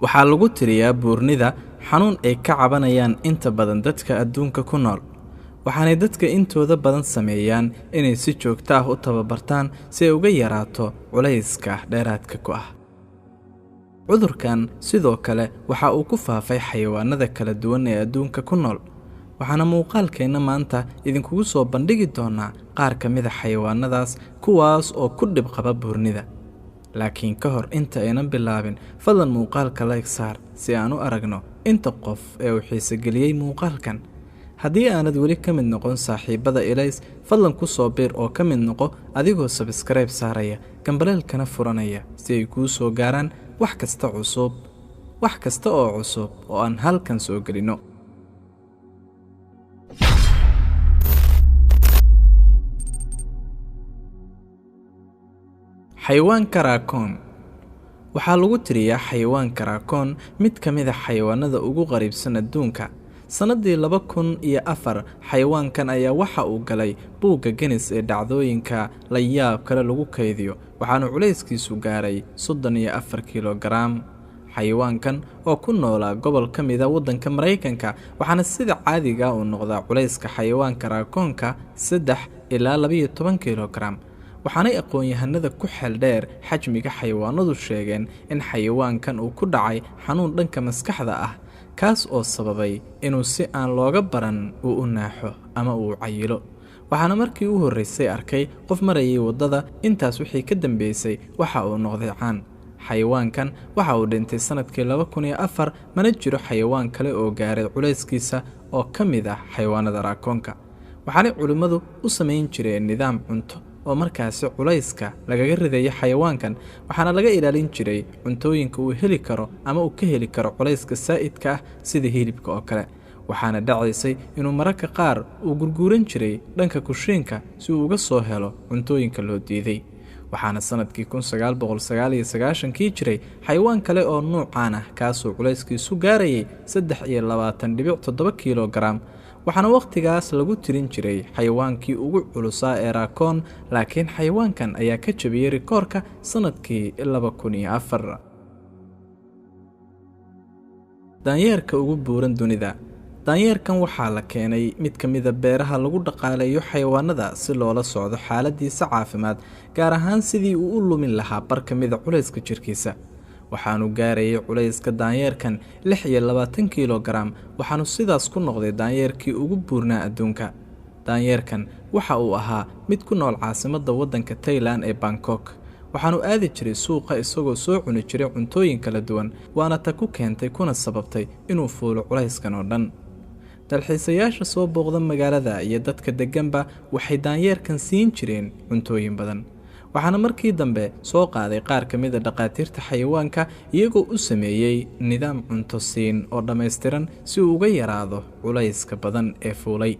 waxaa lagu tiriyaa buurnida xanuun ay ka cabanayaan inta badan dadka adduunka ku nool, waxaanay dadka intooda badan sameeyaan inay si joogto ah u tababartaan si ay uga yaraato culayska dheeraadka ku ah. cudurkan sidoo kale waxa uu ku faafay xayawaanada kala duwan ee adduunka ku nool, waxaana muuqaalkeenna maanta idinkugu soo bandhigi doonaa qaar ka mid a xayawaanadaas kuwaas oo ku dhib qaba buurnida. laakiin ka hor inta aynan bilaabin, fadlan muuqaalka like saar si aan u aragno inta qof ee uu xiisogeliyey muuqaalkan. haddii aanad weli ka mid noqon saaxiibada Ilays, fadlan ku soo biir oo ka mid noqo adigoo subscribe saaraya, gambaleelkana furanaya si ay kuu soo gaaraan wax kasta oo cusub oo aan halkan soo gelino. xayawaanka raccoon waxaa lagu tiriyaa xayawaanka raccoon mid ka mid a xayawaanada ugu qariibsan adduunka. sanadii 2004 xayawaankan ayaa waxa uu galay buugga Guinness ee dhacdooyinka la yaab kale lagu kaydiyo, waxaana culayskiisu gaaray 34 kilogaram. xayawaankan oo ku noolaa gobol ka mid a waddanka Mareykanka, waxaana sida caadiga u noqdaa culayska xayawaanka raccoonka 3 ilaa 12 kilogaram. waxaanay aqoon-yahanada ku xeel dheer xajmiga xayawaanadu sheegeen in xayawaankan uu ku dhacay xanuun dhanka maskaxda ah, kaas oo sababay inuu si aan looga baran uu u naaxo ama uu cayilo. waxaana markii u horreysay arkay qof marayay waddada, intaas wixii ka dambeysay waxa uu noqday caan. xayawaankan waxa uu dhintay sanadkii 2004, mana jiro xayawaan kale oo gaaray culayskiisa oo ka mid ah xayawaanada raccoonka. waxaanay culimmadu u samayn jireen nidaam cunto oo markaasi culayska lagaga ridayo xayawaankan, waxaana laga ilaalin jiray cuntooyinka uu heli karo ama uu ka heli karo culayska saa'idka ah sida hilibka oo kale. waxaana dhacaysay inuu mararka qaar uu gurguuran jiray dhanka kushiinka si uu uga soo helo cuntooyinka loo diiday. waxaana sanadkii 1999 jiray xayawaan kale oo nuucaan ah kaasoo culayskiisu gaarayay 23.7 kilogaram. waxaana waqtigaas lagu tirin jiray xayawaankii ugu culusaa ee raccoon, laakiin xayawaankan ayaa ka jabiyey rikoorka sanadkii 2004. daanyeerka ugu buuran dunida. daanyeerkan waxaa la keenay mid ka mida beeraha lagu dhaqaaleeyo xayawaanada si loola socdo xaaladiisa caafimaad, gaar ahaan sidii uu u lumin lahaa bar ka mida culayska jirkiisa. waxaanu gaarayay culayska daanyeerkan 26 kilogaram, waxaanu sidaas ku noqday daanyeerkii ugu buurnaa adduunka. daanyeerkan waxa uu ahaa mid ku nool caasimadda waddanka Thailand ee Bangkok, waxaanu aadi jiray suuqa isagoo soo cuni jiray cuntooyin kala duwan, waana ta ku keentay kuna sababtay inuu fuulo culayskan oo dhan. dalxiisayaasha soo booqda magaalada iyo dadka degganba waxay daanyeerkan siin jireen cuntooyin badan. waxaana markii dambe soo qaaday qaar ka mid a dhaqaatiirta xayawaanka, iyagoo u sameeyey nidaam cunto siin oo dhammaystiran si uu uga yaraado culayska badan ee fuulay.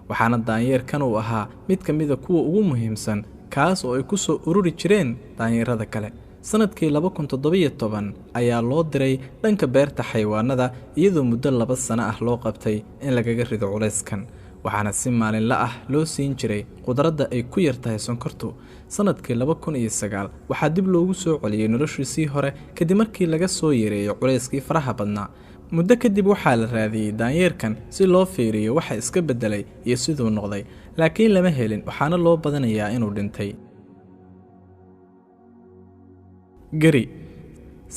waxaana daanyeerkan uu ahaa mid ka mid a kuwa ugu muhiimsan, kaas oo ay ku soo ururi jireen daanyeerada kale. sanadkii 2017 ayaa loo diray dhanka beerta xayawaanada, iyadoo muddo 2 sano ah loo qabtay in lagaga rido culayskan. waxaana si maalinle ah loo siin jiray khudradda ay ku yartahay sonkortu. sanadkii 2009 waxaa dib loogu soo celiyey noloshiisii hore kadib markii laga soo yareeyo culayskii faraha badnaa. muddo kadib waxaa la raadiyey daanyeerkan si loo fiiriyo waxa iska beddelay iyo siduu noqday, laakiin lama helin, waxaana loo badanayaa inuu dhintay. gari.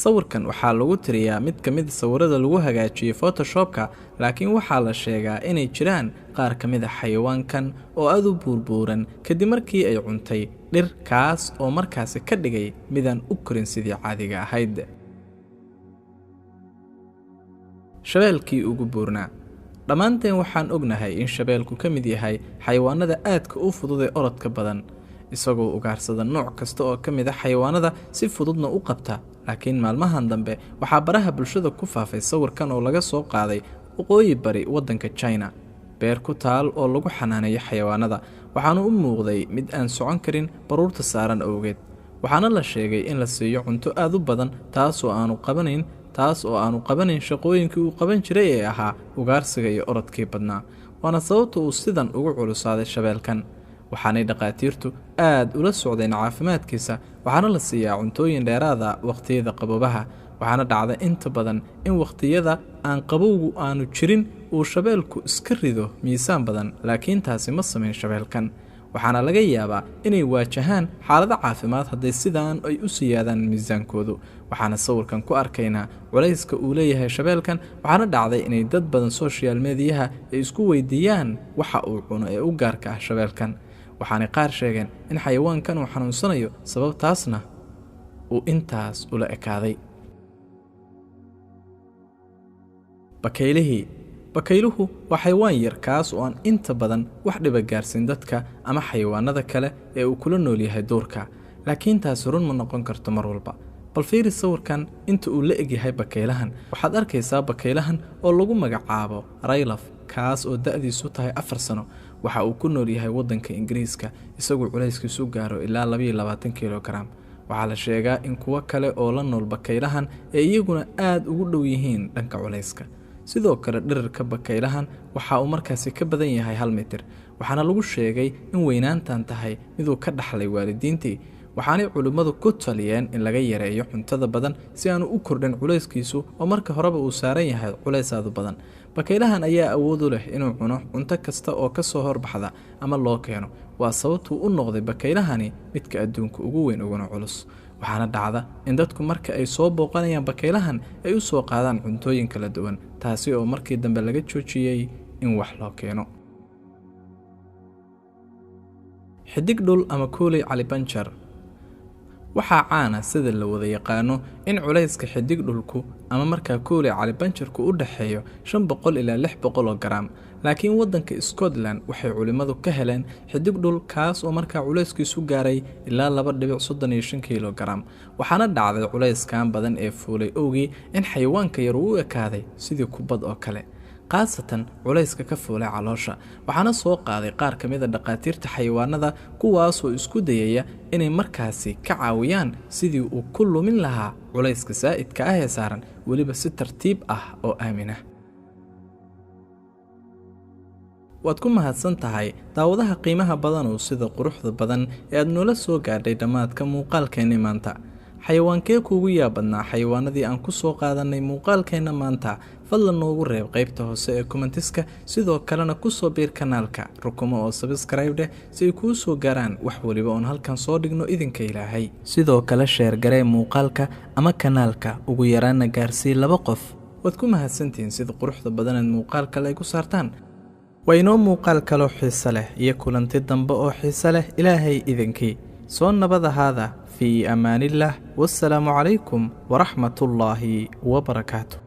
sawirkan waxaa lagu tiriyaa mid ka mid sawirada lagu hagaajiyey Photoshopka, laakiin waxaa la sheegaa inay jiraan qaar ka mid a xayawaankan oo aad u buurbuuran kadib markii ay cuntay dhir, kaas oo markaasi ka dhigay midaan u korin sidii caadiga ahayd. shabeelkii ugu buurnaa. dhammaanteen waxaan ognahay in shabeelku ka mid yahay xayawaanada aadka u fudud ee orodka badan, isagoo ugaarsada nooc kasta oo ka mid a xayawaanada si fududna u qabta. laakiin maalmahan dambe waxaa baraha bulshada ku faafay sawirkan oo laga soo qaaday waqooyi bari waddanka China, beer ku taal oo lagu xanaaneeyo xayawaanada. waxaanu u muuqday mid aan socon karin baruurta saaran awgeed. waxaana la sheegay in la siiyo cunto aad u badan, taas oo aanu qabanayn shaqooyinkii uu qaban jiray ee ahaa ugaarsiga iyo orodkii badnaa. waana sababta uu sidan ugu culusaaday shabeelkan. waxaanay dhaqaatiirtu aad ula socdeen caafimaadkiisa, waxaana la siiyaa cuntooyin dheeraada waqtiyada qaboobaha. waxaana dhacda inta badan in waqtiyada aan qabowgu aanu jirin uu shabeelku iska rido miisaan badan, laakiin taasi ma samayn shabeelkan. waxaana laga yaabaa inay waajahaan xaalado caafimaad hadday sidaan ay u siyaadaan miisaankoodu. waxaana sawirkan ku arkaynaa culayska uu leeyahay shabeelkan, waxaana dhacday inay dad badan social mediyaha ay isku weydiiyaan waxa uu cuno ee u gaarka ah shabeelkan. waxaana qaar sheegeen in xayawaankan uu xanuunsanayo, sababtaasna uu intaas ula ekaaday. bakayluhu waa xayawaan yar kaas oo aan inta badan wax dhiba gaarsiin dadka ama xayawaanada kale ee uu kula nool yahay duurka, laakiin taasi run ma noqon karto mar walba. bal fiiri sawirkan inta uu la egyahay bakaylahan. waxaad arkaysaa bakaylahan oo lagu magacaabo raylaf, kaas oo da'diisu tahay 4 sano. waxa uu ku nool yahay waddanka Ingiriiska, isagoo culayskiisu gaaro ilaa 22 kilogram. waxaa la sheegaa in kuwa kale oo la nool bakaylahan ee iyaguna aad ugu dhow yihiin dhanka culayska. sidoo kale dhererka bakaylahan waxa uu markaasi ka badan yahay 1 mitir, waxaana lagu sheegay in weynaantan tahay miduu ka dhaxlay waalidiintii. waxaanay culimmadu ku taliyeen in laga yareeyo cuntada badan si aanu u kordhin culayskiisu oo marka horeba uu saaran yahay culaysaadu badan. bakaylahan ayaa awood u leh inuu cuno cunto kasta oo ka soo horbaxda ama loo keeno. waa sababtuu u noqday bakaylahani midka adduunka ugu weyn uguna culus. waxaana dhacda in dadku marka ay soo booqanayaan bakaylahan ay u soo qaadaan cuntooyin kala duwan, taasi oo markii dambe laga joojiyey in wax loo keeno. xidig dhul ama kuuley cali banjar. waxaa caana sida la wada yaqaano in culayska xidig dhulku ama markaa kuuley cali banjarku u dhaxeeyo 500 ilaa 600 gram, laakiin waddanka Scotland waxay culimadu ka heleen xidig dhul kaas oo markaa culayskiisu gaaray ilaa 2.35 kilogram. waxaana dhacday culayskan badan ee fuulay owgii in xayawaanka yar uu ekaaday sidii kubad oo kale, qaasatan culayska ka fuulay caloosha. waxaana soo qaaday qaar ka mid ah dhaqaatiirta xayawaanada, kuwaasoo isku dayaya inay markaasi ka caawiyaan sidii uu ku lumin lahaa culayska saa'idka ah ee saaran, weliba si tartiib ah oo aamin ah. waad ku mahadsan tahay daawadaha qiimaha badan oo sida quruxda badan ee aad noola soo gaadhay dhammaadka muuqaalkeenni maanta. xayawaankee kuugu yaabadnaa xayawaanadii aan ku soo qaadanay muuqaalkeenna maanta? fadlan noogu reeb qaybta hoose ee commentiska, sidoo kalena ku soo biir kanaalka, rukumo oo subscribe dheh si ay kuu soo gaaraan wax waliba oon halkan soo dhigno idinka Ilaahay. sidoo kale sheer garee muuqaalka ama kanaalka, ugu yaraana gaarsii 2 qof. waad ku mahadsantihiin sida quruxda badanaad muuqaalka ay ku saartaan. waynoo muuqaal kaloo xiiso leh iyo kulanti dambe oo xiiso leh. Ilaahay idinkii soo nabad ahaada. في أمان الله، والسلام عليكم ورحمة الله وبركاته.